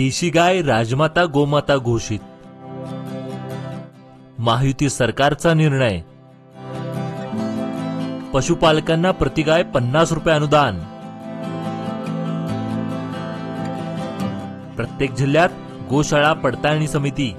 देशी गाय राजमाता गोमाता घोषित। महायुती सरकारचा निर्णय। पशुपालकांना प्रतिगाय 50 रुपये अनुदान। प्रत्येक जिल्ह्यात गोशाळा पडताळणी समिती।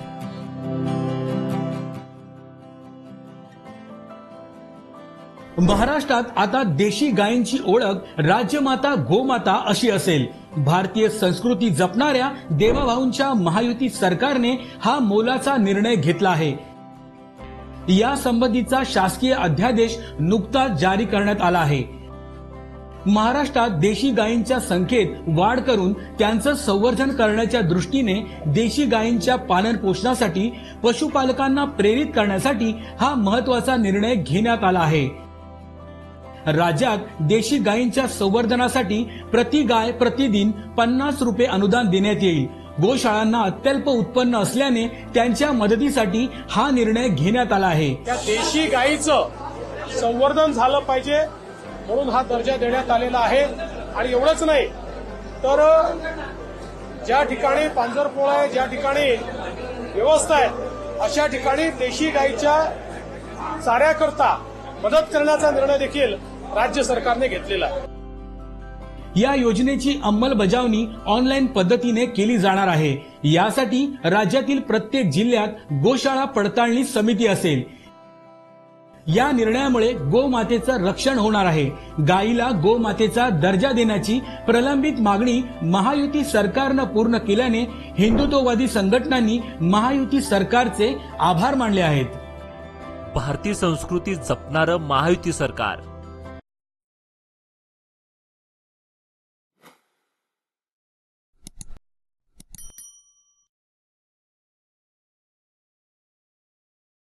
महाराष्ट्रात आता देशी गायींची ओळख राजमाता गोमाता अशी असेल। भारतीय संस्कृती जपणाऱ्या देवाभाऊंच्या महायुती सरकारने हा मोलाचा निर्णय घेतला आहे। या संबंधीचा शासकीय अध्यादेश नुकताच जारी करण्यात आला आहे। महाराष्ट्रात देशी गायींच्या संख्येत वाढ करून त्यांचं संवर्धन करण्याच्या दृष्टीने देशी गायींच्या पालन पोषणासाठी पशुपालकांना प्रेरित करण्यासाठी हा महत्त्वाचा निर्णय घेण्यात आला आहे। राज्यात देशी गायींच्या संवर्धनासाठी प्रति गाय प्रतिदिन 50 रुपये अनुदान देण्यात येईल। गोशाळांना अत्यल्प उत्पन्न असल्याने त्यांच्या मदतीसाठी हा निर्णय घेण्यात आला आहे। त्या देशी गायीचं संवर्धन झालं पाहिजे म्हणून हा दर्जा देण्यात आलेला आहे। आणि एवढंच नाही तर ज्या ठिकाणी पांजरपोळ आहे, ज्या ठिकाणी व्यवस्था आहे, अशा ठिकाणी देशी गायीच्या चाऱ्याकरता मदत करण्याचा निर्णय देखील राज्य सरकारने घेतलेला आहे। या योजनेची अंमलबजावणी ऑनलाईन पद्धतीने केली जाणार आहे। यासाठी राज्यातील प्रत्येक जिल्ह्यात गोशाळा पडताळणी समिती असेल। या निर्णयामुळे गोमातेचं रक्षण होणार आहे। गायीला गोमातेचा दर्जा देण्याची प्रलंबित मागणी महायुती सरकारनं पूर्ण केल्याने हिंदुत्ववादी संघटनांनी महायुती सरकारचे आभार मानले आहेत। भारतीय संस्कृती जपणारं महायुती सरकार।